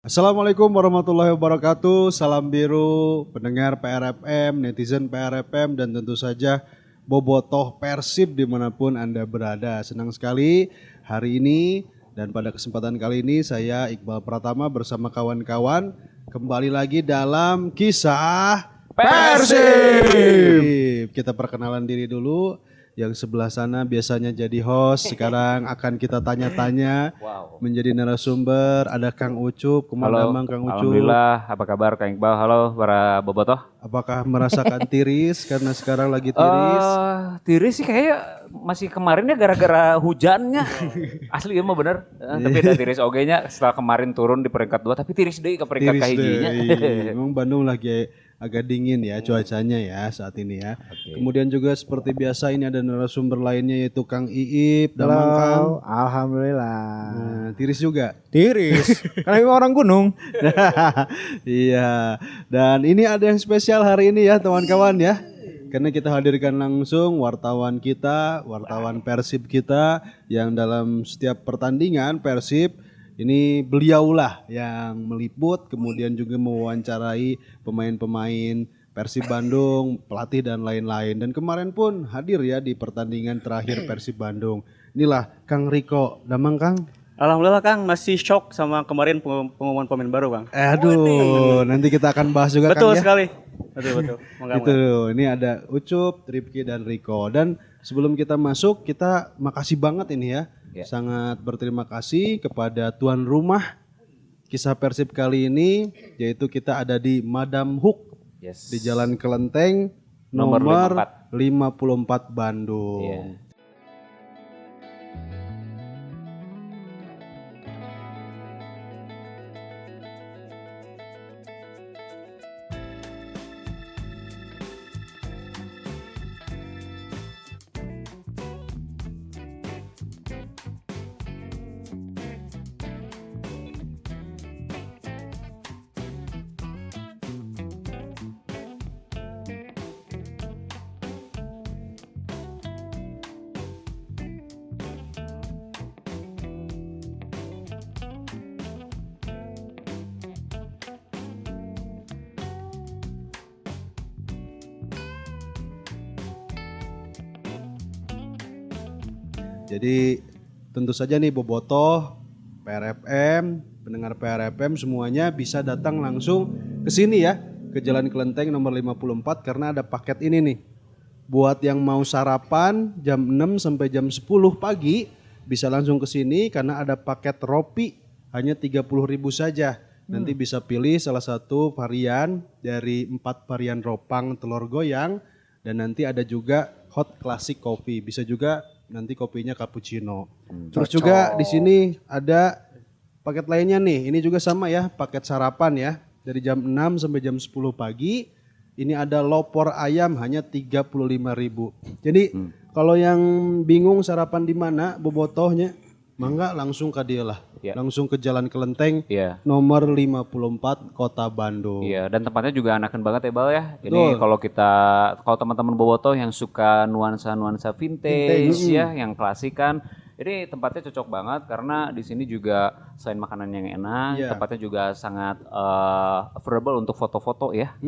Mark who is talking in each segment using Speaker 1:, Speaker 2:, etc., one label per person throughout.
Speaker 1: Assalamualaikum warahmatullahi wabarakatuh. Salam biru pendengar PRFM, netizen PRFM, dan tentu saja bobotoh Persib dimanapun Anda berada. Senang sekali hari ini dan pada kesempatan kali ini saya Iqbal Pratama bersama kawan-kawan kembali lagi dalam kisah Persib. Kita perkenalan diri dulu. Yang sebelah sana biasanya jadi host, sekarang akan kita tanya-tanya menjadi narasumber. Ada Kang Ucup, Kumandamang Kang Ucup.
Speaker 2: Alhamdulillah, apa kabar Kang Iqbal? Halo para bobotoh.
Speaker 1: Apakah merasakan tiris karena sekarang lagi tiris?
Speaker 2: Tiris sih kayak masih kemarinnya gara-gara hujannya. Asli ya mah bener. Tapi ada tiris oge-nya setelah kemarin turun di peringkat 2 tapi tiris deui ke peringkat kahijinya.
Speaker 1: Memang Bandung lagi agak dingin ya cuacanya ya saat ini ya. Okay. Kemudian juga seperti biasa ini ada narasumber lainnya yaitu Kang Iip.
Speaker 3: Damang Kang. Alhamdulillah.
Speaker 1: Nah, tiris juga?
Speaker 3: Tiris, karena orang gunung.
Speaker 1: Iya, dan ini ada yang spesial hari ini ya teman-kawan ya. Karena kita hadirkan langsung wartawan kita, wartawan Persib kita yang dalam setiap pertandingan Persib ini beliaulah yang meliput, kemudian juga mewawancarai pemain-pemain Persib Bandung, pelatih dan lain-lain. Dan kemarin pun hadir ya di pertandingan terakhir Persib Bandung. Inilah Kang Riko. Damang Kang.
Speaker 4: Alhamdulillah Kang, masih shock sama kemarin pengumuman pemain baru Kang.
Speaker 1: Aduh, nanti kita akan bahas juga
Speaker 4: betul
Speaker 1: Kang ya.
Speaker 4: Sekali. Betul.
Speaker 1: Itu ini ada Ucup, Tripki dan Riko. Dan sebelum kita masuk, kita makasih banget ini ya. Sangat berterima kasih kepada tuan rumah kisah Persib kali ini, yaitu kita ada di Madam Hook di Jalan Kelenteng nomor 54 Bandung. Yeah. Jadi tentu saja nih bobotoh, PRFM, pendengar PRFM semuanya bisa datang langsung ke sini ya, ke Jalan Kelenteng nomor 54 karena ada paket ini nih. Buat yang mau sarapan jam 6 sampai jam 10 pagi bisa langsung ke sini karena ada paket ropi hanya 30.000 saja. Nanti bisa pilih salah satu varian dari 4 varian ropang telur goyang dan nanti ada juga hot classic coffee. Bisa juga nanti kopinya cappuccino. Terus juga di sini ada paket lainnya nih. Ini juga sama ya, paket sarapan ya. Dari jam 6 sampai jam 10 pagi. Ini ada lopor ayam hanya 35.000. Jadi kalau yang bingung sarapan di mana bobotohnya, mangga langsung ke dia lah. Yeah. Langsung ke Jalan Kelenteng nomor 54 Kota Bandung.
Speaker 2: Iya, dan tempatnya juga enakan banget ya Bal ya. Ini kalau teman-teman bobotoh yang suka nuansa-nuansa vintage ya, yang klasik kan. Ini tempatnya cocok banget karena di sini juga selain makanan yang enak, tempatnya juga sangat affordable untuk foto-foto ya.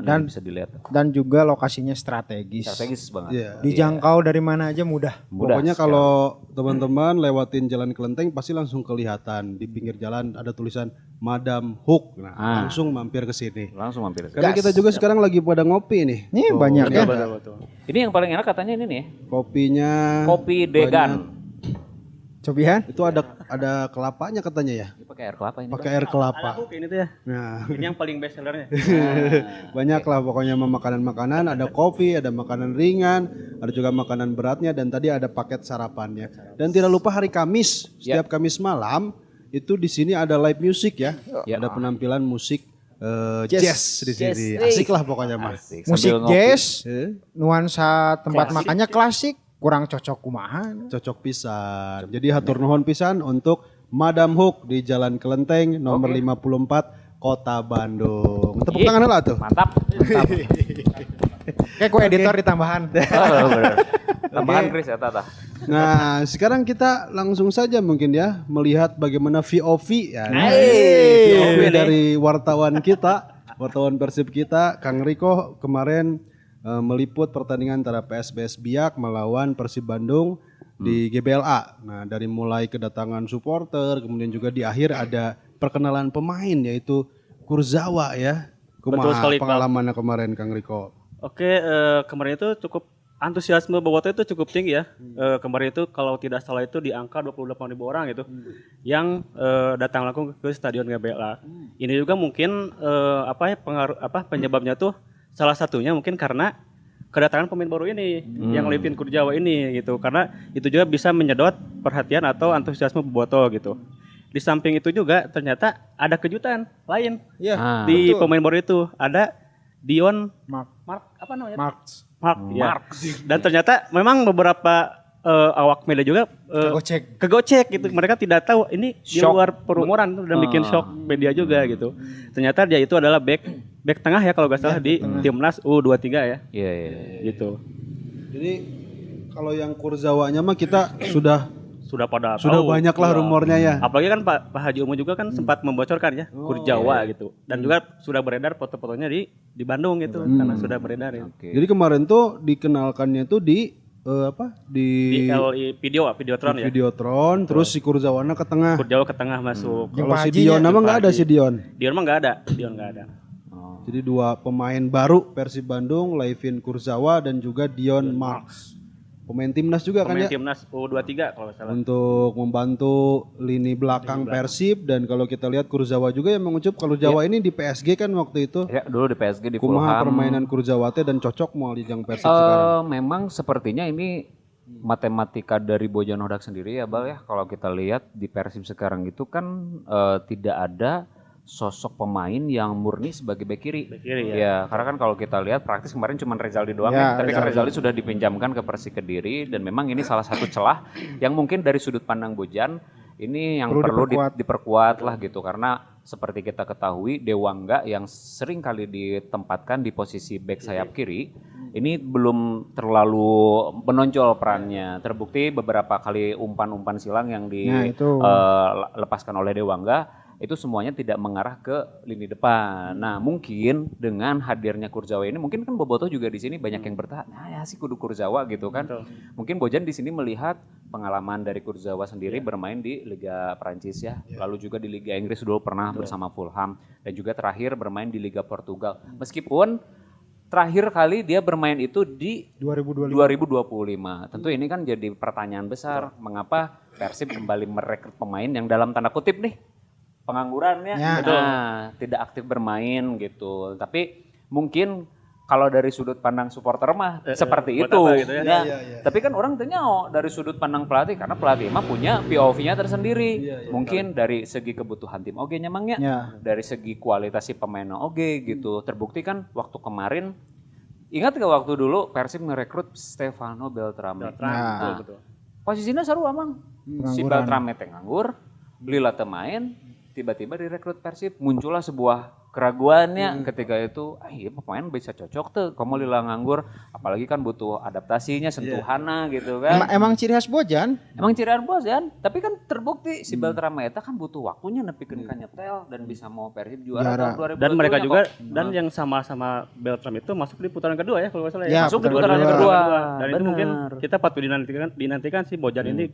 Speaker 2: Dan bisa dilihat.
Speaker 3: Dan juga lokasinya strategis.
Speaker 2: Strategis banget.
Speaker 3: Yeah. Dijangkau dari mana aja mudah.
Speaker 1: Pokoknya kalau teman-teman lewatin Jalan Kelenteng pasti langsung kelihatan di pinggir jalan ada tulisan Madam Hook. Nah, langsung mampir ke sini. Karena kita juga sekarang lagi pada ngopi nih.
Speaker 3: Nih banyak ya.
Speaker 4: Betul.
Speaker 2: Ini yang paling enak katanya ini nih.
Speaker 1: Kopinya
Speaker 2: kopi Degan.
Speaker 3: Cobihan?
Speaker 1: Itu ada kelapanya katanya ya.
Speaker 2: Pakai air kelapa ini.
Speaker 1: Pakai air kelapa.
Speaker 4: Ini tuh ya. Nah, ini yang paling best sellernya.
Speaker 1: Banyak lah pokoknya makanan-makanan, ada kopi, ada makanan ringan, ada juga makanan beratnya dan tadi ada paket sarapannya. Dan tidak lupa hari Kamis, setiap Kamis malam itu di sini ada live music ya. Ada penampilan musik jazz di sini. Asik lah pokoknya mah.
Speaker 3: Musik jazz, nuansa tempat makannya klasik. Kurang cocok kumaha.
Speaker 1: Cocok pisan. Jadi hatur nuhun pisan untuk Madam Hook di Jalan Kelenteng nomor 54 Kota Bandung. Tepuk tangan lah tuh.
Speaker 2: Mantap.
Speaker 3: Kayak ku editor ditambahan.
Speaker 2: Bener. Tambahan Chris ya tata.
Speaker 1: Nah, sekarang kita langsung saja mungkin ya melihat bagaimana VOV ya. VOV dari wartawan kita, wartawan Persib kita, Kang Riko kemarin meliput pertandingan antara PSBS Biak melawan Persib Bandung di GBLA. Nah, dari mulai kedatangan supporter, kemudian juga di akhir ada perkenalan pemain yaitu Kurzawa ya.
Speaker 4: Betul sekali, Pak.
Speaker 1: Pengalamannya kemarin Kang Riko?
Speaker 4: Oke, kemarin itu cukup antusiasme bobotoh itu cukup tinggi ya. Kemarin itu kalau tidak salah itu di angka 28.000 orang gitu yang datang langsung ke Stadion GBLA. Ini juga mungkin penyebabnya tuh salah satunya mungkin karena kedatangan pemain baru ini yang Levin Kurzawa ini gitu. Karena itu juga bisa menyedot perhatian atau antusiasme bobotoh gitu. Di samping itu juga ternyata ada kejutan lain di pemain baru itu. Ada Dion Mark apa namanya? Mark. Dan ternyata memang beberapa awak media juga kegocek gitu. Mereka tidak tahu ini di luar perumuran dan bikin shock media juga gitu. Ternyata dia itu adalah back tengah ya kalau nggak salah di timnas U23 ya. Iya. Gitu.
Speaker 1: Jadi kalau yang Kurzawanya mah kita sudah banyak lah rumornya ya.
Speaker 4: Apalagi kan Pak Haji Umu juga kan sempat membocorkan ya Kurzawa gitu. Dan juga sudah beredar foto-fotonya di Bandung gitu karena sudah beredar ya.
Speaker 1: Jadi kemarin tuh dikenalkannya tuh di
Speaker 4: di LI Videotron ya.
Speaker 1: Videotron, terus si Kurzawana ke tengah.
Speaker 4: Kurzawa ke tengah masuk.
Speaker 1: Kalau si Dion mah nggak ada si Dion.
Speaker 4: Dion mah nggak ada.
Speaker 1: Jadi dua pemain baru Persib Bandung, Levin Kurzawa dan juga Dion Marks. Pemain timnas juga kan ya?
Speaker 4: Pemain timnas U23 kalau salah.
Speaker 1: Untuk membantu lini belakang Persib dan kalau kita lihat Kurzawa juga yang mengucap kalau Jawa ini di PSG kan waktu itu.
Speaker 2: Ya, dulu di PSG di
Speaker 1: Kumaha
Speaker 2: Fulham.
Speaker 1: permainan Kurzawa teh dan cocok mau di jang Persib sekarang.
Speaker 2: Memang sepertinya ini matematika dari Bojan Hodak sendiri ya Bal ya. Kalau kita lihat di Persib sekarang itu kan tidak ada sosok pemain yang murni sebagai bek kiri. Ya, karena kan kalau kita lihat praktis kemarin cuma Rezaldi doang ya, tapi kan Rezaldi sudah dipinjamkan ke Persik Kediri dan memang ini salah satu celah yang mungkin dari sudut pandang Bojan ini yang perlu diperkuat lah gitu karena seperti kita ketahui Dewangga yang sering kali ditempatkan di posisi bek sayap kiri ini belum terlalu menonjol perannya. Terbukti beberapa kali umpan-umpan silang yang dilepaskan oleh Dewangga itu semuanya tidak mengarah ke lini depan. Nah mungkin dengan hadirnya Kurzawa ini, mungkin kan Bobotoh juga di sini banyak yang bertanya, nah ya sih kudu Kurzawa gitu kan. Mungkin Bojan di sini melihat pengalaman dari Kurzawa sendiri bermain di Liga Prancis ya, lalu juga di Liga Inggris dulu pernah bersama Fulham dan juga terakhir bermain di Liga Portugal. Meskipun terakhir kali dia bermain itu di 2025. Tentu ini kan jadi pertanyaan besar, mengapa Persib kembali merekrut pemain yang dalam tanda kutip nih penganggurannya tidak aktif bermain gitu. Tapi mungkin kalau dari sudut pandang supporter mah seperti itu. Gitu ya. Tapi kan orang tanya dari sudut pandang pelatih karena pelatih mah punya POV-nya tersendiri. Mungkin dari segi kebutuhan tim oge nyamangnya, dari segi kualitas si pemain oge gitu. Terbukti kan waktu kemarin ingat gak waktu dulu Persib merekrut Stefano Beltrame. Posisinya seru amang. Si Beltrame teh nganggur, Lila teu main. Tiba-tiba direkrut Persib muncullah sebuah keraguannya ketika itu iya pemain bisa cocok tuh kamu Lila nganggur apalagi kan butuh adaptasinya sentuhana gitu kan
Speaker 3: emang ciri khas Bojan
Speaker 2: tapi kan terbukti si Beltrame eta kan butuh waktunya nepikeun ka nyetel dan bisa mau Persib juara tahun 2020
Speaker 4: dan mereka juga dan yang sama Beltrame itu masuk di putaran kedua ya kalau nggak salah ya
Speaker 2: masuk di putaran kedua
Speaker 4: dan itu mungkin kita patut dinantikan si Bojan ini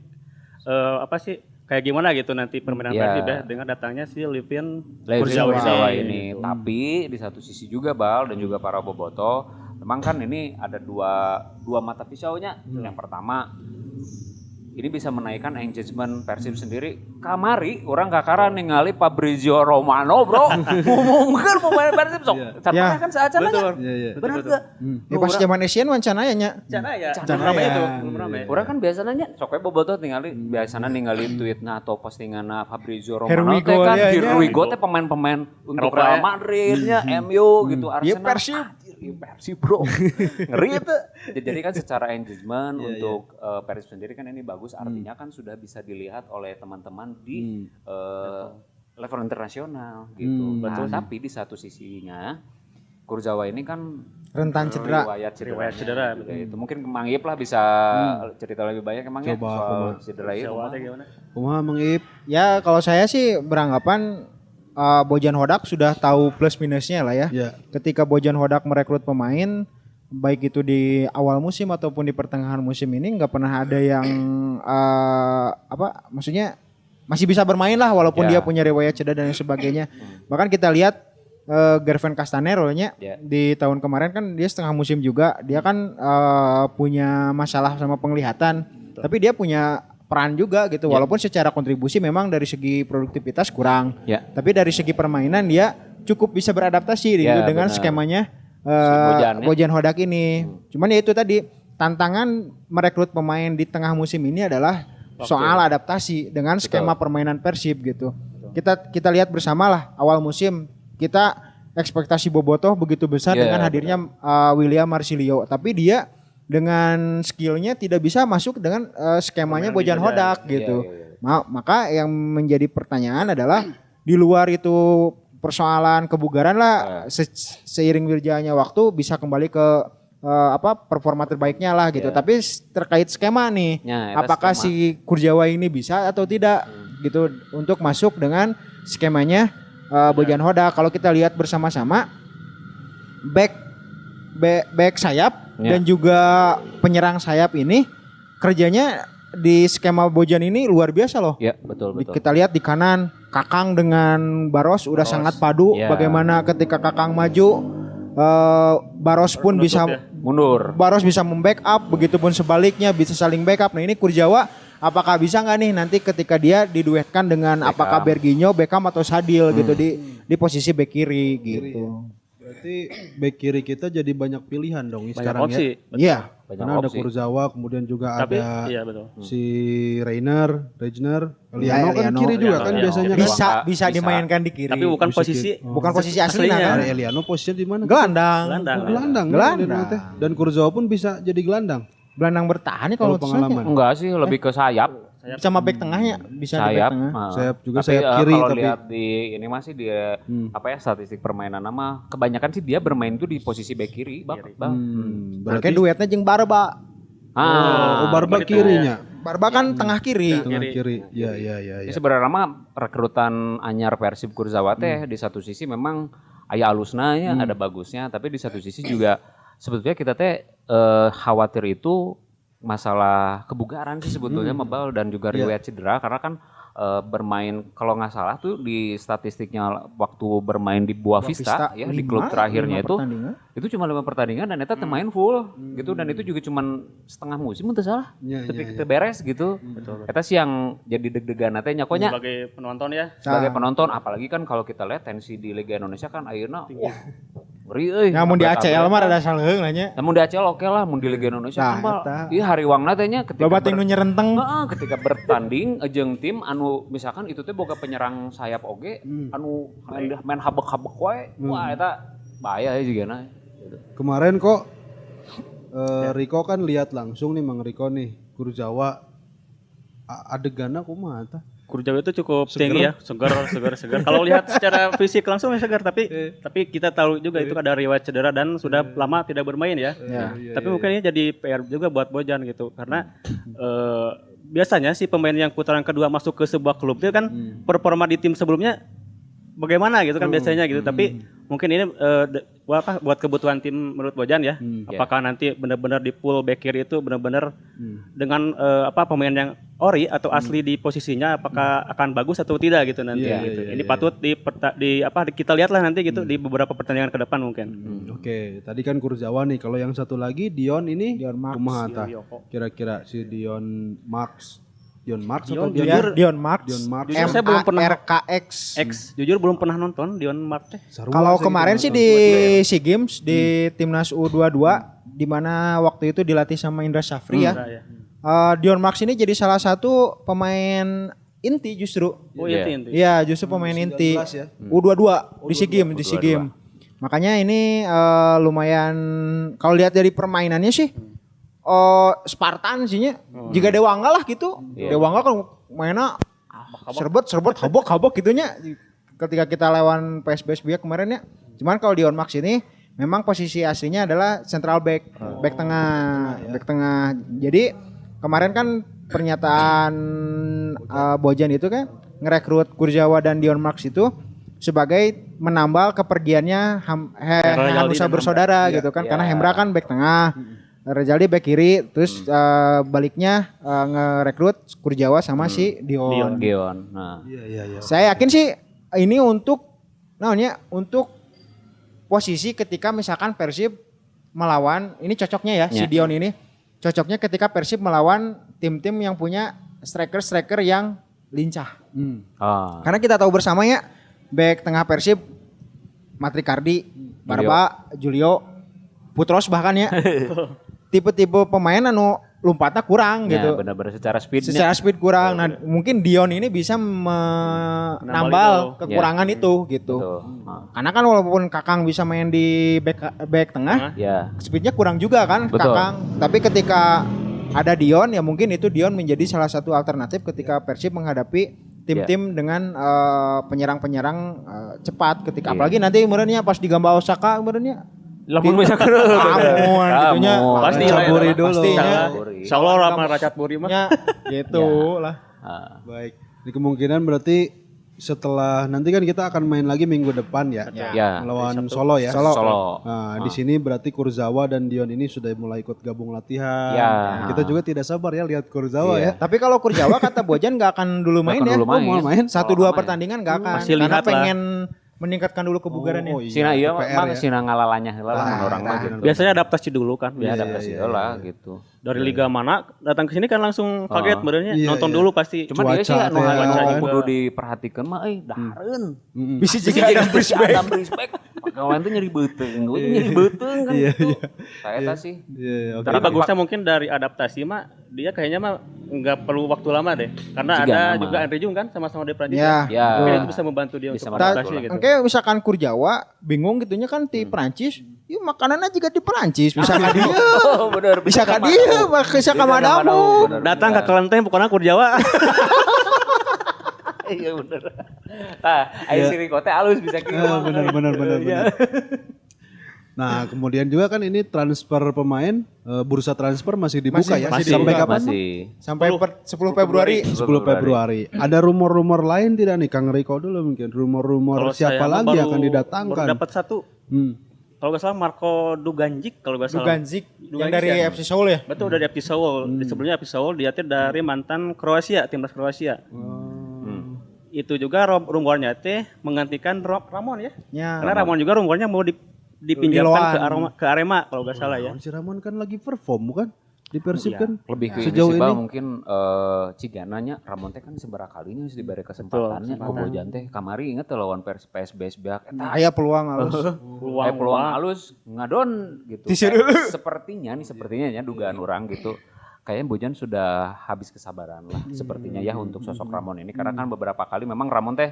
Speaker 4: kayak gimana gitu nanti permainan Persib ya dengan datangnya si Levin
Speaker 2: Kurzawa ini. Tapi di satu sisi juga Bal dan juga para bobotoh, memang kan ini ada dua mata pisaunya. Yang pertama ini bisa menaikkan engagement Persib sendiri. Kamari orang kakaran ningali Fabrizio Romano bro. Ngomongkan pemain Persib sok. Caranya kan saacananya. Benar gak?
Speaker 3: Pas zaman Asian wancana ya.
Speaker 4: Rame itu.
Speaker 2: Orang kan biasanya sok we bobotoh biasanya ningali tweetna atau postinganna Fabrizio Romano teh kan Heruigo teh pemain-pemain untuk Real Madrid-nya, MU gitu, Arsenal. Persib bro, ngeri itu. Jadi kan secara engagement untuk Persib sendiri kan ini bagus, artinya kan sudah bisa dilihat oleh teman-teman di level internasional gitu. Tapi di satu sisinya Kurzawa ini kan
Speaker 3: rentan cedera.
Speaker 2: Riwayat cedera. Ya, itu mungkin Mang Ip lah bisa cerita lebih banyak emang ya
Speaker 1: Coba,
Speaker 2: soal cedera itu.
Speaker 1: Kumaha Mang Ip?
Speaker 3: Ya kalau saya sih beranggapan Bojan Hodak sudah tahu plus minusnya lah ya.
Speaker 1: Ya.
Speaker 3: Ketika Bojan Hodak merekrut pemain, baik itu di awal musim ataupun di pertengahan musim ini nggak pernah ada yang maksudnya masih bisa bermain lah walaupun dia punya riwayat cedera dan sebagainya. Bahkan kita lihat Gervin Castanero nya di tahun kemarin kan dia setengah musim juga, dia kan punya masalah sama penglihatan, tapi dia punya peran juga gitu, walaupun secara kontribusi memang dari segi produktivitas kurang, tapi dari segi permainan dia cukup bisa beradaptasi gitu, dengan skemanya Bojan Hodak ini. Cuman ya itu tadi tantangan merekrut pemain di tengah musim ini adalah soal adaptasi dengan skema permainan Persib gitu. Kita lihat bersama lah awal musim kita ekspektasi Bobotoh begitu besar dengan hadirnya William Marsilio, tapi dia dengan skillnya tidak bisa masuk dengan skemanya Bojan Hodak gitu. Maka yang menjadi pertanyaan adalah di luar itu persoalan kebugaran lah, seiring berjalannya waktu bisa kembali ke performa terbaiknya lah gitu. Tapi terkait skema nih, apakah si Kurjawa ini bisa atau tidak gitu untuk masuk dengan skemanya Bojan Hodak. Kalau kita lihat bersama-sama back sayap dan juga penyerang sayap ini kerjanya di skema Bojan ini luar biasa loh.
Speaker 2: Iya, betul.
Speaker 3: Kita lihat di kanan Kakang dengan Baros udah sangat padu. Bagaimana ketika Kakang maju Baros pun bisa
Speaker 2: mundur.
Speaker 3: Baros bisa membackup, begitupun sebaliknya bisa saling backup. Nah ini Kurjawa apakah bisa nggak nih nanti ketika dia diduetkan dengan apakah Berginho, Beckham atau Sadil gitu di posisi bek kiri gitu.
Speaker 1: Berarti bek kiri kita jadi banyak pilihan dong
Speaker 4: Banyak
Speaker 1: sekarang
Speaker 4: opsi.
Speaker 1: ya.
Speaker 3: Iya.
Speaker 1: Karena ada Kurzawa, kemudian juga ada si Regner, Eliano kan kiri juga kan biasanya kan.
Speaker 3: Bisa dimainkan di kiri.
Speaker 4: Tapi bukan posisi
Speaker 3: aslinya kan.
Speaker 1: Eliano posisinya di mana?
Speaker 3: Gelandang.
Speaker 1: Dan Kurzawa pun bisa jadi gelandang.
Speaker 3: Gelandang bertahan nih kalau
Speaker 1: pengalaman.
Speaker 2: Enggak sih, lebih ke sayap.
Speaker 3: Sama back tengahnya bisa
Speaker 2: sayap,
Speaker 3: di back tengah.
Speaker 1: Sayap juga,
Speaker 2: tapi,
Speaker 1: sayap kiri
Speaker 2: kalau
Speaker 1: tapi
Speaker 2: lihat di ini masih dia statistik permainan nama kebanyakan sih dia bermain itu di posisi back kiri,
Speaker 3: Berarti duetnya jeung Barba.
Speaker 1: Barba kirinya.
Speaker 3: Barba kan tengah kiri.
Speaker 1: Tengah kiri. Iya.
Speaker 2: Ini sebenarnya mah rekrutan anyar Persib Kurzawa teh di satu sisi memang aya alusna ya, ada bagusnya, tapi di satu sisi juga sebetulnya kita teh khawatir itu masalah kebugaran sih sebetulnya Mebal dan juga riwayat cedera karena kan bermain kalau nggak salah tuh di statistiknya waktu bermain di Boa Vista ya di klub terakhirnya itu cuma 5 pertandingan dan eta main full gitu dan itu juga cuma setengah musim untuk salah tapi kita beres gitu eta sih yang jadi deg-degan teh nyakonya sebagai penonton apalagi kan kalau kita lihat tensi di Liga Indonesia kan ayeuna ngeri euy.
Speaker 3: Namun di ACL mah ada saleuheung lah nya.
Speaker 2: Namun di ACL oke lah, mun di Liga Indonesia kan ieu hariwangna teh nya ketika
Speaker 3: loba ting nu nyerenteng.
Speaker 2: Ketika bertanding jeung tim anu misalkan itu teh boga penyerang sayap oge anu main habek-habek wae. Wah eta bahaya ya jigana.
Speaker 1: Kemarin kok Riko kan lihat langsung nih Mang Riko nih Kurzawa adeganna kumaha tah?
Speaker 4: Kurjawa itu cukup tinggi ya, segar. Kalau lihat secara fisik langsung ya segar, tapi kita tahu juga itu ada riwayat cedera dan sudah lama tidak bermain ya. Tapi mungkin ini jadi PR juga buat Bojan gitu, karena biasanya si pemain yang putaran kedua masuk ke sebuah klub itu kan performa di tim sebelumnya bagaimana gitu kan biasanya gitu, tapi mungkin ini buat kebutuhan tim menurut Bojan ya. Apakah nanti benar-benar di pool back kiri itu benar-benar dengan pemain yang ori atau asli di posisinya apakah akan bagus atau tidak gitu nanti gitu. Ini patut kita lihatlah nanti gitu di beberapa pertandingan ke depan mungkin.
Speaker 1: Oke, tadi kan Kurzawa nih. Kalau yang satu lagi Dion kumaha tah? Kira-kira si Dion Marks atau
Speaker 3: Dion Marks.
Speaker 4: Jujur saya belum pernah
Speaker 3: RKX.
Speaker 4: Jujur belum pernah nonton Dion Marks teh.
Speaker 3: Kalau kemarin sih di SEA Games di Timnas U22 di mana waktu itu dilatih sama Indra Syafri ya. Dion Marks ini jadi salah satu pemain inti justru.
Speaker 4: Inti.
Speaker 3: Iya, justru pemain inti. U22 di SEA Games. Makanya ini lumayan kalau lihat dari permainannya sih Spartan sihnya. Jika Dewangga lah gitu. Dewangga kan mainnya serbet habok gitunya ketika kita lawan PSBS kemarin ya. Cuman kalau Dion Marks ini memang posisi aslinya adalah central back, back tengah, back tengah. Jadi kemarin kan pernyataan Bojan itu kan ngerekrut Kurzawa dan Dion Marks itu sebagai menambal kepergiannya Hanusa bersaudara gitu kan, karena Hembra kan back tengah, Rezaldi back kiri, terus baliknya ngerekrut Kurzawa sama si Dion.
Speaker 2: Nah.
Speaker 1: Iya.
Speaker 3: Saya yakin sih ini untuk posisi ketika misalkan Persib melawan, ini cocoknya ya si Dion ini. Cocoknya ketika Persib melawan tim-tim yang punya striker-striker yang lincah. Karena kita tahu bersama ya, back tengah Persib Matrikardi, Barba, Julio, Putros bahkan ya. Tipe-tipe pemain anu lompatnya kurang gitu.
Speaker 2: Benar-benar secara speednya.
Speaker 3: Secara speed kurang. Nah, mungkin Dion ini bisa menambal kekurangan itu gitu. Karena kan walaupun Kakang bisa main di back tengah, speednya kurang juga kan Kakang. Tapi ketika ada Dion ya mungkin itu Dion menjadi salah satu alternatif ketika Persib menghadapi tim-tim dengan penyerang-penyerang cepat ketika apalagi nanti kemudiannya pas digambal Osaka kemudiannya
Speaker 2: Lamun bisa ke
Speaker 4: pasti
Speaker 1: Caburi dulu.
Speaker 4: Insyaallah ramah Racat Buri mah.
Speaker 3: ya gitu lah.
Speaker 1: Baik. Ini kemungkinan berarti setelah nanti kan kita akan main lagi minggu depan ya. Melawan Solo ya.
Speaker 2: Solo.
Speaker 1: Nah, di sini berarti Kurzawa dan Dion ini sudah mulai ikut gabung latihan. Kita juga tidak sabar ya lihat Kurzawa ya.
Speaker 3: Tapi kalau Kurzawa kata Bojan nggak akan dulu main ya.
Speaker 1: Mau main
Speaker 3: 1-2 pertandingan nggak akan.
Speaker 4: Masih
Speaker 3: Karena
Speaker 4: lihat lah.
Speaker 3: pengen meningkatkan dulu kebugarannya.
Speaker 2: Sina iya mah sina ngalalanya heula lah orang mah gitu.
Speaker 4: Biasanya adaptasi dulu kan.
Speaker 2: Adaptasi lah gitu.
Speaker 4: Dari liga mana datang ke sini kan langsung kaget benernya. Nonton dulu pasti.
Speaker 2: Cuma dia sih anu
Speaker 1: cuaca
Speaker 2: kudu diperhatikan mah dahareun.
Speaker 3: Bisa juga ada
Speaker 2: respect. Pagawean tuh nyeri beuteung, kan gitu. Saya tah sih.
Speaker 4: Tapi bagusnya mungkin dari adaptasi mah dia kayaknya mah nggak perlu waktu lama deh. Karena ada juga Andre Jung kan sama-sama di Prancis. Mungkin itu bisa membantu dia untuk adaptasi gitu.
Speaker 3: Oke, misalkan Kurzawa bingung gitunya kan di Prancis, yuk makanannya juga di Prancis. Misalkan dia, misalkan dia, bisa ke madamu.
Speaker 4: Datang ke kelenteng pokoknya Kurzawa.
Speaker 2: Iya bener. Ayo sini kote halus bisa gitu.
Speaker 1: Benar. Nah, kemudian juga kan ini transfer pemain, bursa transfer masih dibuka ya. Sampai kapan?
Speaker 3: Sampai 10 Februari.
Speaker 1: 10 Februari. Ada rumor-rumor lain tidak nih Kang Riko dulu mungkin? Rumor-rumor siapa lagi yang akan didatangkan?
Speaker 4: Baru dapat satu. Kalau nggak salah Marco Duganjic kalau nggak salah.
Speaker 3: Duganjic yang dari FC Seoul ya?
Speaker 4: Betul dari FC Seoul. Sebelumnya FC Seoul dia dari mantan Kroasia, timnas Kroasia. Itu juga rumornya menggantikan Ramon ya. Karena Ramon juga rumornya mau dipinjamkan ke Arema kalau nggak salah ya.
Speaker 1: Si Ramon kan lagi perform kan di Persib kan.
Speaker 2: Lebih ke
Speaker 1: sejauh
Speaker 2: ini
Speaker 1: ini
Speaker 2: mungkin Cigananya Ramon teh kan seberapa kalinya harus diberi kesempatannya. Bojan teh kamari inget lawan PSBS beak eta.
Speaker 3: Aya peluang halus.
Speaker 2: Peluang halus ngadon gitu. Sepertinya ya dugaan orang gitu. Kayaknya Bojan sudah habis kesabaran lah sepertinya ya untuk sosok Ramon ini karena kan beberapa kali memang Ramon teh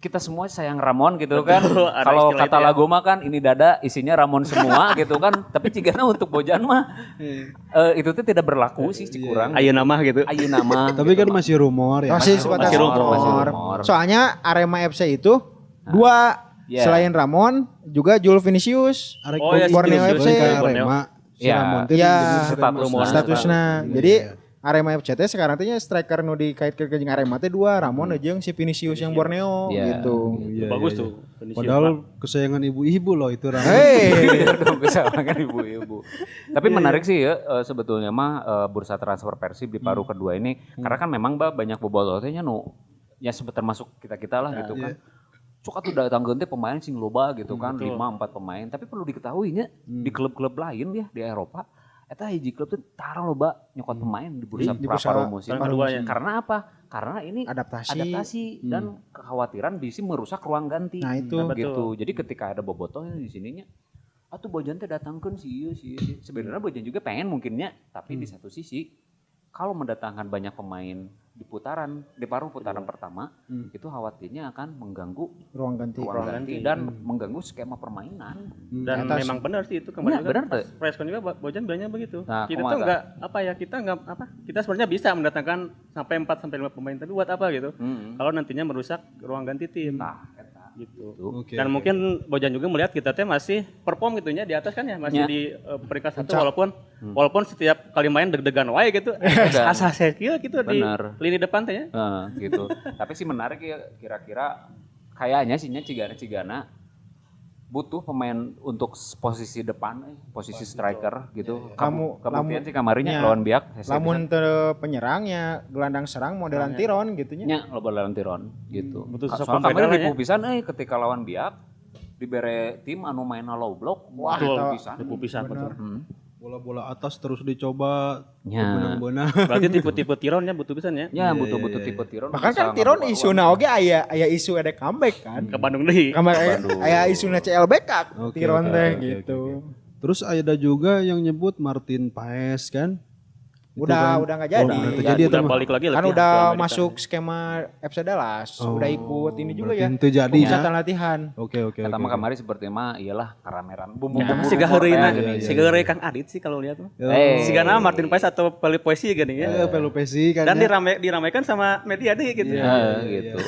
Speaker 2: kita semua sayang Ramon gitu kan. Kalau kata lagu mah kan ini dada isinya Ramon semua gitu kan. Tapi jigana untuk Bojan mah itu tuh tidak berlaku sih kurang.
Speaker 4: Ayo nama gitu.
Speaker 2: Ayo nama.
Speaker 1: Tapi kan masih rumor ya.
Speaker 3: Masih rumor. Soalnya Arema FC itu dua selain Ramon juga Jul Vinicius. Borneo FC.
Speaker 1: Arema. Ramon
Speaker 3: statusnya. Jadi Arema FC teh sekarang teh striker nu dikaitkeun ke jeung Arema teh dua, Ramon jeung si Vinicius yang Borneo gitu.
Speaker 4: Bagus tuh.
Speaker 1: Padahal kesayangan ibu-ibu loh itu Ramon.
Speaker 2: Kesayangan ibu-ibu. Tapi menarik sih ya sebetulnya mah bursa transfer Persib di paruh kedua ini karena kan memang banyak bobolotnya nu ya termasuk kita-kita lah gitu kan. Cuk atuh datangkeun teh pemain sing loba gitu kan 5-4 pemain tapi perlu diketahui nya di klub-klub lain ya di Eropa eta hiji klub teh tara loba nyokot pemain di bursa paruh musim. Karena apa? Karena ini adaptasi dan kekhawatiran bisa merusak ruang ganti.
Speaker 3: Nah itu
Speaker 2: gitu. Jadi ketika ada bobotoh di sininya atuh Bojan teh datangkeun si sebenarnya Bojan juga pengen mungkinnya tapi di satu sisi kalau mendatangkan banyak pemain di paruh putaran pertama itu khawatirnya akan mengganggu ruang ganti dan mengganggu skema permainan.
Speaker 4: Dan memang benar sih itu kemarin preskon juga Bojan bilangnya begitu. Nah, kita tuh kita sebenarnya bisa mendatangkan sampai 4 sampai 5 pemain tapi buat apa gitu. Kalau nantinya merusak ruang ganti tim. gitu.
Speaker 1: Oke,
Speaker 4: Dan
Speaker 1: oke.
Speaker 4: mungkin Bojan juga melihat kita teh masih perform gitunya di atas kan ya, masih
Speaker 2: Ya.
Speaker 4: di peringkat 1 walaupun setiap kali main deg-degan wae gitu. Asa sekil gitu di
Speaker 2: Bener.
Speaker 4: lini depan teh ya.
Speaker 2: Gitu. Tapi sih menarik ya, kira-kira kayaknya sih Cigana butuh pemain untuk posisi depan, posisi striker gitu. Kabuktian sih kamarinya lawan Biak.
Speaker 3: Lamun teu penyerangnya gelandang serang modelan Tiron gitunya.
Speaker 2: nya loba lawan Tiron gitu.
Speaker 4: Butuh sosok
Speaker 2: Soalnya kamari
Speaker 4: pembeda lah ya.
Speaker 2: ribu pisan ketika lawan Biak dibere tim anu main low block. Wah,
Speaker 4: Betul.
Speaker 2: ribu pisan.
Speaker 4: Ribu pisan betul.
Speaker 1: Bola-bola atas terus dicoba
Speaker 2: Ya.
Speaker 1: benang-benang.
Speaker 4: Berarti tipe-tipe Tironnya butuh pisan ya.
Speaker 2: Ya butuh-butuh tipe Tiron.
Speaker 3: Bahkan
Speaker 2: bisa
Speaker 3: kan Tiron
Speaker 2: ngabawa
Speaker 3: isuna oge aya isu ada comeback kan.
Speaker 4: Ke Bandung deui.
Speaker 3: Aya isuna CLBK
Speaker 1: Oke,
Speaker 3: Tiron
Speaker 1: oke,
Speaker 3: teh
Speaker 1: oke,
Speaker 3: gitu.
Speaker 1: oke. Terus ada juga yang nyebut Martin Paes kan?
Speaker 3: Udah enggak jadi.
Speaker 1: udah terjadi
Speaker 4: Udah
Speaker 1: mah.
Speaker 4: balik lagi
Speaker 3: Kan
Speaker 4: latihan
Speaker 3: udah
Speaker 4: ke Amerika.
Speaker 3: masuk skema FC Dallas, udah ikut ini juga ya.
Speaker 1: berarti jadi
Speaker 3: Pemusatan latihan.
Speaker 1: Oke.
Speaker 2: Kata mah
Speaker 1: oke.
Speaker 2: kamari seperti mah iyalah karameran
Speaker 4: Nah, si gaheurina, si gaheureuy Kang Adit sih kalau lihat mah. Si Gana Martin Paes atau Peli Poesi gini ya.
Speaker 1: Pelupesi kan.
Speaker 4: Dan
Speaker 1: ya.
Speaker 4: diramaikan sama media deh gitu.
Speaker 2: gitu.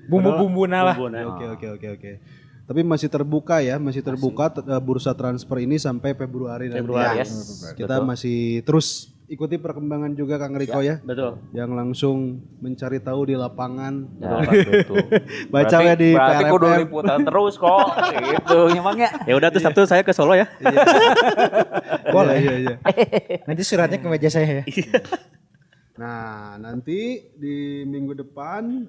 Speaker 3: Bumbu-bumbuna lah.
Speaker 1: Oke. Tapi masih terbuka ya, bursa transfer ini sampai Februari nanti.
Speaker 4: Februari,
Speaker 1: Ya.
Speaker 4: yes.
Speaker 1: Kita masih terus ikuti perkembangan juga Kang Riko ya.
Speaker 4: Betul.
Speaker 1: Yang langsung mencari tahu di lapangan.
Speaker 2: Ya, betul.
Speaker 1: Baca ya di
Speaker 2: berarti kudu
Speaker 1: PRFM.
Speaker 2: liputan terus kok. Gitu nyemangnya.
Speaker 4: Ya udah tuh Sabtu saya ke Solo ya.
Speaker 1: Boleh. Iya.
Speaker 3: Nanti suratnya ke meja saya ya.
Speaker 1: Nah, nanti di minggu depan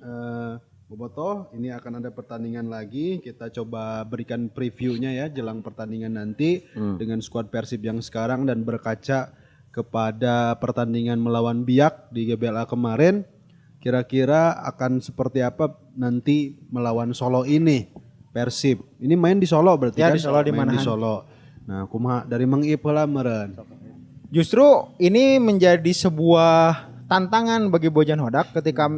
Speaker 1: Bobotoh ini akan ada pertandingan lagi. Kita coba berikan previewnya ya jelang pertandingan nanti dengan skuad Persib yang sekarang dan berkaca kepada pertandingan melawan Biak di GBLA kemarin. Kira-kira akan seperti apa nanti melawan Solo ini Persib. Ini main di Solo berarti
Speaker 3: Ya,
Speaker 1: kan?
Speaker 3: di Solo, di
Speaker 1: main di
Speaker 3: Manahan.
Speaker 1: Solo. Nah, kumaha dari Mang Ip heula meureun.
Speaker 3: Justru ini menjadi sebuah tantangan bagi Bojan Hodak ketika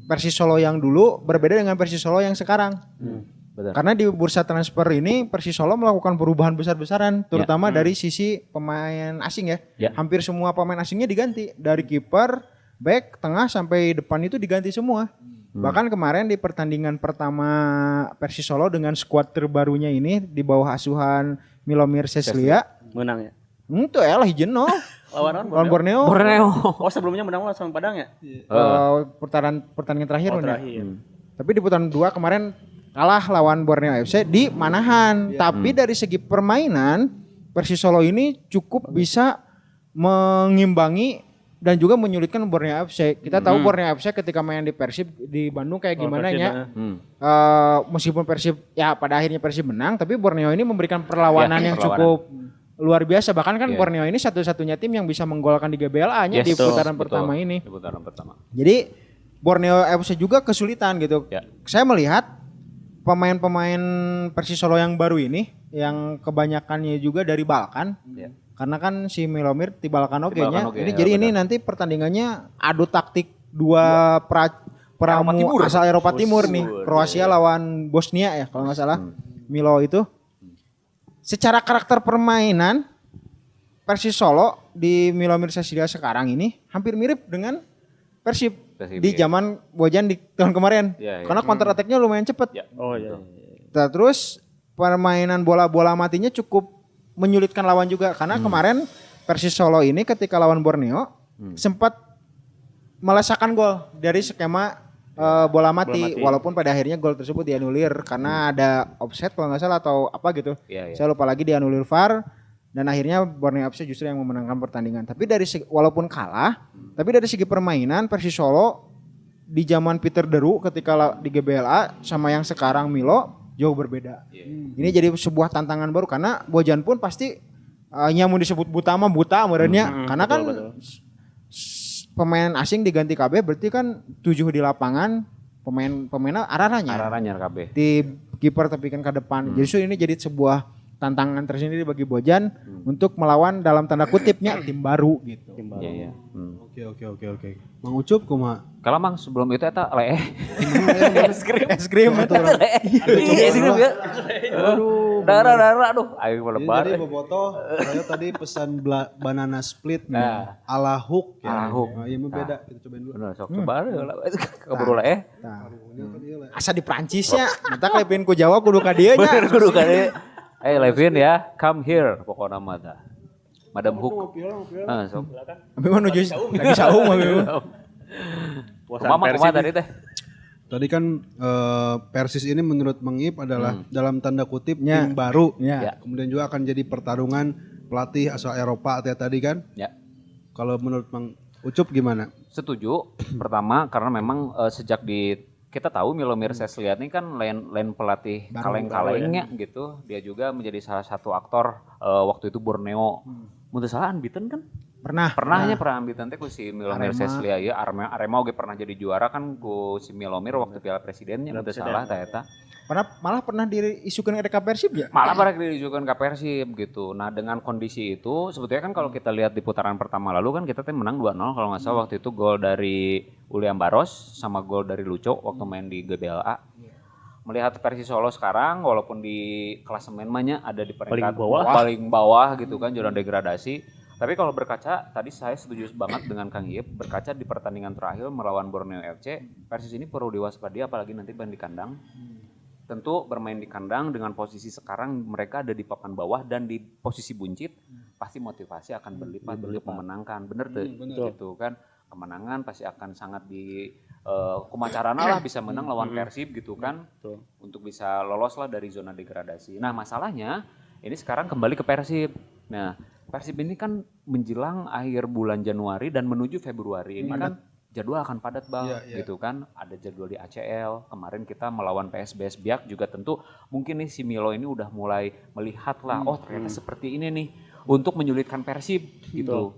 Speaker 3: Persis Solo yang dulu berbeda dengan Persis Solo yang sekarang.
Speaker 2: Betul.
Speaker 3: Karena di bursa transfer ini Persis Solo melakukan perubahan besar-besaran, terutama dari sisi pemain asing ya.
Speaker 2: Ya.
Speaker 3: Hampir semua pemain asingnya diganti dari kiper, back, tengah sampai depan itu diganti semua. Bahkan kemarin di pertandingan pertama Persis Solo dengan skuad terbarunya ini di bawah asuhan Milomir Seslia,
Speaker 4: Menang ya.
Speaker 3: itu ya lah hijau no. Lawan Borneo.
Speaker 4: Oh sebelumnya menang sama Padang ya?
Speaker 3: Pertandingan terakhir.
Speaker 4: Oh,
Speaker 3: bener.
Speaker 4: terakhir.
Speaker 3: Tapi di putaran 2 kemarin kalah lawan Borneo FC di Manahan. Tapi dari segi permainan Persis Solo ini cukup bisa mengimbangi dan juga menyulitkan Borneo FC. Kita tahu Borneo FC ketika main di Persib di Bandung kayak gimana
Speaker 4: Persib,
Speaker 3: ya. Meskipun Persib ya pada akhirnya Persib menang, tapi Borneo ini memberikan perlawanan yang cukup luar biasa. Bahkan kan Borneo ini satu-satunya tim yang bisa menggolkan di GBLA-nya di putaran pertama ini.
Speaker 2: Di putaran pertama.
Speaker 3: Jadi Borneo FC juga kesulitan gitu.
Speaker 2: Ya.
Speaker 3: Saya melihat pemain-pemain Persis Solo yang baru ini yang kebanyakannya juga dari Balkan.
Speaker 2: Ya.
Speaker 3: Karena kan si Milomir di Balkan oke nya.
Speaker 2: Balkan oke,
Speaker 3: Ini
Speaker 2: ya,
Speaker 3: jadi
Speaker 2: benar.
Speaker 3: ini nanti pertandingannya adu taktik dua pramu
Speaker 2: Timur.
Speaker 3: asal Eropa Timur nih.
Speaker 2: Waduh.
Speaker 3: Kroasia lawan Bosnia ya kalau nggak salah. Milo itu. Secara karakter permainan Persis Solo di Milomir Seslia sekarang ini hampir mirip dengan Persib di zaman Bojan di tahun kemarin.
Speaker 2: Ya, ya.
Speaker 3: Karena counter attack-nya lumayan cepet.
Speaker 2: Ya.
Speaker 4: Oh iya.
Speaker 3: Terus permainan bola-bola matinya cukup menyulitkan lawan juga karena kemarin Persis Solo ini ketika lawan Borneo sempat melesakan gol dari skema bola mati walaupun pada akhirnya gol tersebut dianulir karena ada offset kalau nggak salah atau apa gitu.
Speaker 2: Iya, iya.
Speaker 3: Saya lupa lagi dianulir VAR dan akhirnya Borneo FC justru yang memenangkan pertandingan. Tapi dari walaupun kalah, tapi dari segi permainan Persis Solo di zaman Peter Deru ketika di GBLA sama yang sekarang Milo jauh berbeda. Ini jadi sebuah tantangan baru karena Bojan pun pasti nyamun disebut buta mah buta merenya karena kan pemain asing diganti KB berarti kan 7 di lapangan pemainnya araranya
Speaker 2: kabeh.
Speaker 3: di kiper tapi kan ke depan. Justru ini jadi sebuah tantangan tersendiri bagi Bojan untuk melawan dalam tanda kutipnya tim baru gitu.
Speaker 2: Iya, iya.
Speaker 1: Oke. Mang Ucup kumaha?
Speaker 2: Kalau mang sebelum itu eta leeh.
Speaker 3: Es krim.
Speaker 2: Iya sih ya.
Speaker 1: Aduh,
Speaker 2: Darah aduh aing melebar.
Speaker 1: Jadi bobotoh saya tadi pesan banana split ala hook ya.
Speaker 2: Ala hook.
Speaker 1: Nah, iya mah beda. Kita cobain dulu.
Speaker 2: Bener sok coba keburu lah
Speaker 3: Asa di Prancis ya. Kita klepin ku Jawa kudu ka dieu nya.
Speaker 2: Bener kudu ka dieu. Levin ya, come here pokokna mah tah. Madam Hook. Sok.
Speaker 3: Abi menuju lagi saung abi.
Speaker 2: Kumaha tadi teh?
Speaker 1: Tadi kan Persis ini menurut Mang Ip adalah dalam tanda kutip tim baru.
Speaker 3: Ya.
Speaker 1: Kemudian juga akan jadi pertarungan pelatih asal Eropa tadi kan.
Speaker 2: Ya.
Speaker 1: Kalau menurut Mang Ucup gimana?
Speaker 2: Setuju. Pertama karena memang sejak kita tahu Milomir Sesliat ini kan lain pelatih kaleng-kalengnya gitu. Dia juga menjadi salah satu aktor waktu itu Borneo. Mun salah unbeaten kan? Pernah unbeaten teh ku si Milomir Sesliat ya. Arema oge pernah jadi juara kan ku si Milomir waktu Piala Presidennya mun salah tah eta.
Speaker 3: Malah pernah diisukeun ke Persib ya?
Speaker 2: Malah pernah diisukeun ke Persib gitu. Nah, dengan kondisi itu sebetulnya kan kalau kita lihat di putaran pertama lalu kan kita menang 2-0 kalau nggak salah waktu itu gol dari Ulian Baros sama gol dari Luco waktu main di GBLA. Melihat Persis Solo sekarang walaupun di klasemen mah ada di peringkat paling bawah gitu kan zona degradasi. Tapi kalau berkaca, tadi saya setuju banget dengan Kang Iyep, berkaca di pertandingan terakhir melawan Borneo FC, Persis ini perlu diwaspadai apalagi nanti main di kandang. Tentu bermain di kandang dengan posisi sekarang mereka ada di papan bawah dan di posisi buncit, pasti motivasi akan berlipat untuk memenangkan. Bener tuh, gitu kan. Kemenangan pasti akan sangat di kumacarana lah bisa menang lawan Persib gitu kan. Untuk bisa lolos lah dari zona degradasi. Nah masalahnya ini sekarang kembali ke Persib. Nah Persib ini kan menjelang akhir bulan Januari dan menuju Februari ini kan jadwal akan padat gitu kan. Ada jadwal di ACL, kemarin kita melawan PSBS Biak juga tentu mungkin nih si Milo ini udah mulai melihat lah, oh ternyata seperti ini nih untuk menyulitkan Persib gitu.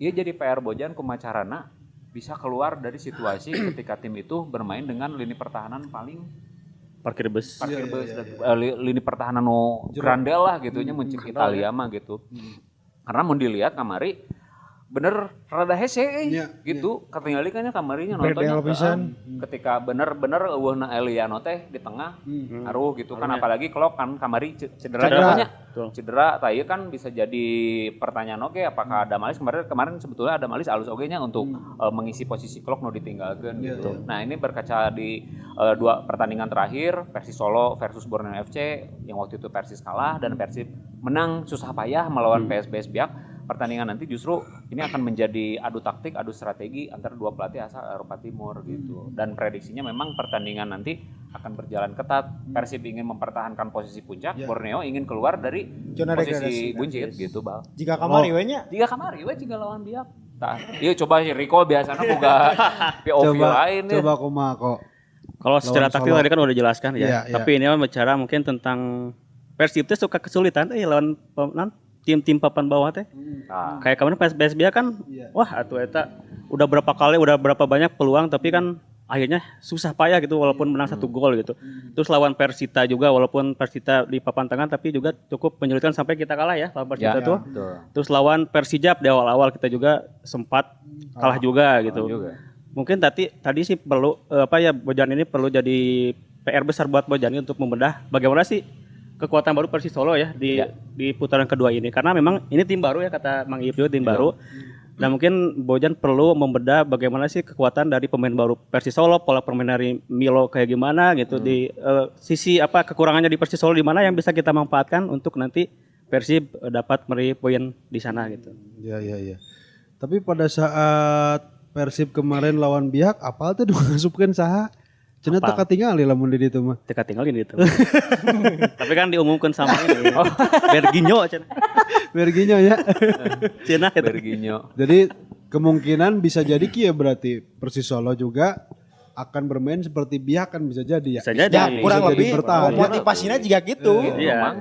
Speaker 2: Ia jadi PR Bojan Kumacarana bisa keluar dari situasi ketika tim itu bermain dengan lini pertahanan paling
Speaker 4: parkir bus
Speaker 2: lini pertahanan grandel lah gitunya muncul Italia mah gitu. Karena mau dilihat kamari bener rada hese gitu katinggalikannya kamarinya nontonnya ketika bener-bener eueuhna Eliano teh di tengah aruh gitu kan apalagi kalau kan kamari cedera tah ieu kan bisa jadi pertanyaan oke apakah ada Malis kemarin sebetulnya ada Malis alus oge nya untuk mengisi posisi Klok nu ditinggalkeun gitu. Nah ini berkaca di dua pertandingan terakhir Persis Solo versus Borneo FC yang waktu itu Persis kalah dan Persib menang susah payah melawan PSBS Biak. Pertandingan nanti justru ini akan menjadi adu taktik, adu strategi antara dua pelatih asal Eropa Timur gitu. Dan prediksinya memang pertandingan nanti akan berjalan ketat. Persib ingin mempertahankan posisi puncak, Borneo ingin keluar dari posisi buncit gitu, Bal.
Speaker 3: Jika kamari we nya?
Speaker 2: Jika kamari we jika lawan Biak. Iya coba recall biasanya boga POV lain ya.
Speaker 1: Coba kumaha kok.
Speaker 4: Kalau secara taktik tadi kan udah jelaskan ya. Tapi ini bicara mungkin tentang Persib itu suka kesulitan lawan tim-tim papan bawah teh. Kayak kemarin PSBS kan wah atuh eta udah berapa banyak peluang tapi kan akhirnya susah payah gitu walaupun menang 1 gol gitu. Terus lawan Persita juga walaupun Persita di papan tengah tapi juga cukup menyulitkan sampai kita kalah ya lawan Persita tuh. Terus lawan Persijap di awal-awal kita juga sempat kalah juga gitu. Mungkin tadi sih perlu Bojan ini perlu jadi PR besar buat Bojan untuk membedah bagaimana sih kekuatan baru Persis Solo ya di putaran kedua ini karena memang ini tim baru ya kata Mang Ipio tim baru dan mungkin Bojan perlu membedah bagaimana sih kekuatan dari pemain baru Persis Solo pola permainan dari Milo kayak gimana gitu di sisi kekurangannya di Persis Solo di mana yang bisa kita manfaatkan untuk nanti Persib dapat meraih poin di sana gitu.
Speaker 1: Iya. Tapi pada saat Persib kemarin lawan Biak apal tuh ngasupkeun saha? Cenah teka tinggali lamun di ditu mah.
Speaker 4: Teka tinggal di ditu. Tapi kan diumumkan sama ini. Berginyo cenah.
Speaker 1: Berginyo ya.
Speaker 4: Cenah
Speaker 2: Berginyo.
Speaker 1: Jadi kemungkinan bisa jadi kieu berarti Persis Solo juga akan bermain seperti Biak kan bisa jadi ya.
Speaker 4: Bisa jadi.
Speaker 3: Ya, kurang lebih motivasinya juga gitu.
Speaker 2: Iya.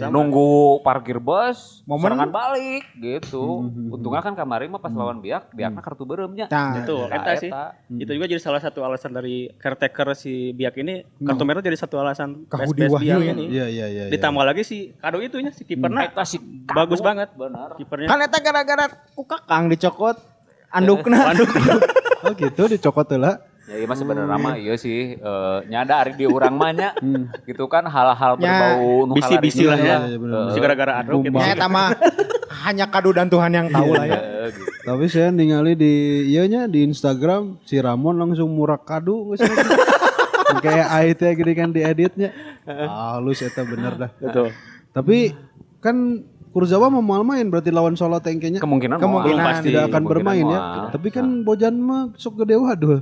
Speaker 2: Nunggu parkir bus, serangan balik gitu. Untungnya kan kemarin mah pas lawan Biakna kartu beureunya.
Speaker 4: Itu eta sih. Itu juga jadi salah satu alasan dari caretaker si Biak ini kartu merah jadi satu alasan PSBS Biak ini.
Speaker 1: Iya.
Speaker 4: Ditambah lagi si Kado itunya si kiperna.
Speaker 2: Eta si
Speaker 4: bagus banget.
Speaker 2: Benar.
Speaker 4: Kipernya.
Speaker 3: Kan eta gara-gara ku Kakang dicokot andukna.
Speaker 1: Oh gitu dicokot heula.
Speaker 2: Ya iya mas sebenarnya mah iya sih nyada ari di urang mah nya gitu kan hal-hal berbau nu
Speaker 4: bisi-bisi lah ya. Bisi gara-gara adruk gitu.
Speaker 3: Ya eta mah hanya kado dan Tuhan yang tahu lah ya.
Speaker 1: Tapi saya ningali di nya di Instagram si Ramon langsung murak kado geus kayak AI teh gini kan dieditnya. Halus eta bener dah.
Speaker 4: Betul.
Speaker 1: Tapi kan Kurzawa mau main berarti lawan Solo Tengkenya.
Speaker 2: Kemungkinan
Speaker 1: pasti tidak akan bermain ya. Tapi kan Bojan mah sok gede waduh.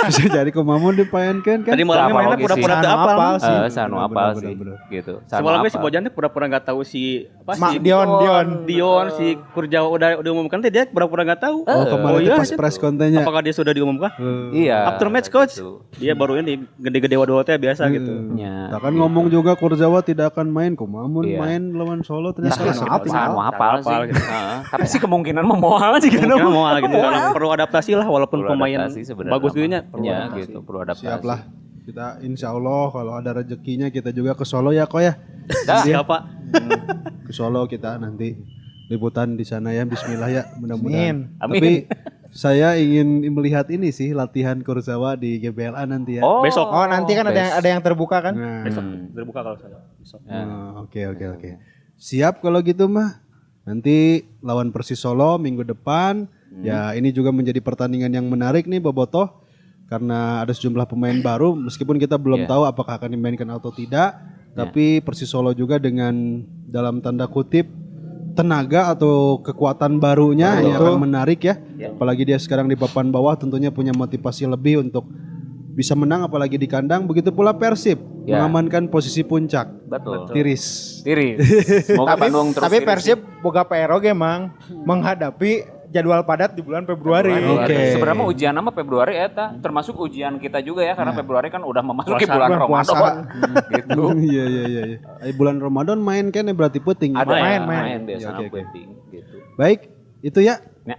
Speaker 1: Bisa jadi Komamun dipaenkeun kan.
Speaker 4: Tadi malamnya mainnya pura-pura teu apal sih.
Speaker 2: Sanu apal sih gitu.
Speaker 4: Semalamnya si Bojan teh pura-pura enggak tahu si si Dion si Kurjawa udah diumumkan teh dia pura-pura enggak tahu.
Speaker 1: Kemarin pas press kontennya.
Speaker 4: Apakah dia sudah diumumkan?
Speaker 2: Iya.
Speaker 4: After match coach. Dia baru ini gede-gede waduh teh biasa gitu.
Speaker 1: Tak kan ngomong juga Kurzawa tidak akan main, Komamun main lawan Solo ternyata
Speaker 2: apal sih. Tapi sih kemungkinan moal sih kan.
Speaker 4: Moal gitu. Perlu adaptasi lah walaupun pemain bagus dirinya.
Speaker 2: Ya gitu, perlu adaptasi.
Speaker 1: Siap lah. Kita insya Allah kalau ada rezekinya kita juga ke Solo ya kok ya.
Speaker 4: Siapa?
Speaker 1: Ke Solo kita nanti liputan di sana ya. Bismillah ya mudah-mudahan.
Speaker 2: Amin.
Speaker 1: Tapi saya ingin melihat ini sih latihan Kurzawa di GBLA nanti ya.
Speaker 4: Besok.
Speaker 3: Oh nanti kan ada yang terbuka kan?
Speaker 1: Nah,
Speaker 4: Besok terbuka kalau salah. Besok.
Speaker 1: Oke. Siap kalau gitu mah. Nanti lawan Persis Solo minggu depan. Ya ini juga menjadi pertandingan yang menarik nih Bobotoh. Karena ada sejumlah pemain baru. Meskipun kita belum tahu apakah akan dimainkan atau tidak. Tapi Persis Solo juga dengan dalam tanda kutip tenaga atau kekuatan barunya ini akan menarik ya. Apalagi dia sekarang di papan bawah tentunya punya motivasi lebih untuk bisa menang apalagi di kandang. Begitu pula Persib mengamankan posisi puncak.
Speaker 2: Betul.
Speaker 1: Tiris.
Speaker 2: Semoga Bandung terus
Speaker 3: tapi
Speaker 2: tiris.
Speaker 3: Persib boga PR oge mang menghadapi jadwal padat di bulan Februari.
Speaker 1: Oke.
Speaker 2: Sebenarnya ujian nama Februari eta termasuk ujian kita juga ya karena Februari kan udah memasuki bulan Ramadan gitu.
Speaker 1: Iya. Bulan Ramadan main kan ya berarti penting.
Speaker 2: Ada
Speaker 3: main.
Speaker 2: biasanya penting gitu.
Speaker 1: Baik, itu ya.
Speaker 2: Ya.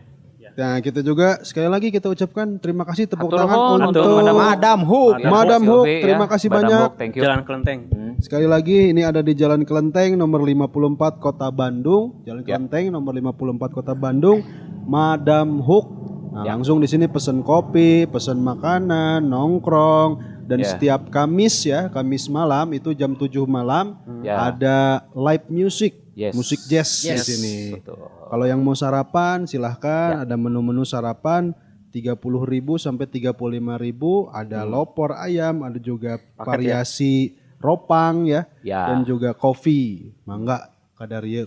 Speaker 1: Nah, kita juga sekali lagi kita ucapkan terima kasih tepuk
Speaker 2: Atur
Speaker 1: tangan
Speaker 2: nuhun
Speaker 1: untuk
Speaker 3: Madam Hook.
Speaker 1: Madam Hook,
Speaker 2: Silvi,
Speaker 1: terima kasih
Speaker 2: Madam
Speaker 1: banyak.
Speaker 2: Hook, thank you.
Speaker 4: Jalan Kelenteng.
Speaker 1: Sekali lagi ini ada di Jalan Kelenteng nomor 54 Kota Bandung. Jalan Kelenteng nomor 54 Kota Bandung. Madam Hook. Nah, langsung di sini pesen kopi, pesen makanan, nongkrong dan setiap Kamis ya, Kamis malam itu jam 7 malam ada live music. Musik jazz di sini. Kalau yang mau sarapan silahkan ada menu-menu sarapan 30.000 sampai 35.000, ada lopor ayam, ada juga variasi ropang ya. Dan juga kopi. Mangga kadarieu.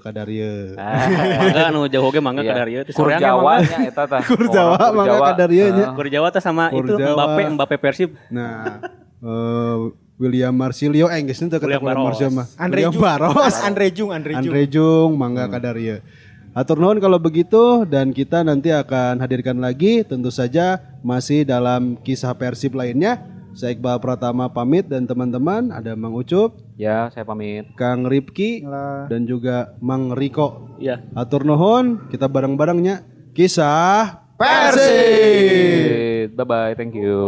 Speaker 4: Mangga anu jauh ge mangga kadarieu teh
Speaker 2: Kur Jawa nya eta tah.
Speaker 1: Kur Jawa mangga kadarieu nya.
Speaker 4: Kur Jawa teh sama itu Mbappe Persib.
Speaker 1: Nah, William Marsilio geus teu kata Marsilio mah.
Speaker 3: Andre Jung
Speaker 1: mangga kadarieu. Atur nuhun kalau begitu dan kita nanti akan hadirkan lagi tentu saja masih dalam kisah Persib lainnya. Saya Iqbal Pratama pamit dan teman-teman ada Mang Ucup.
Speaker 2: Ya, saya pamit.
Speaker 1: Kang Ripki dan juga Mang Riko.
Speaker 4: Iya.
Speaker 1: Atur nuhun, kita bareng-barengnya kisah Persib.
Speaker 2: Bye bye, thank you.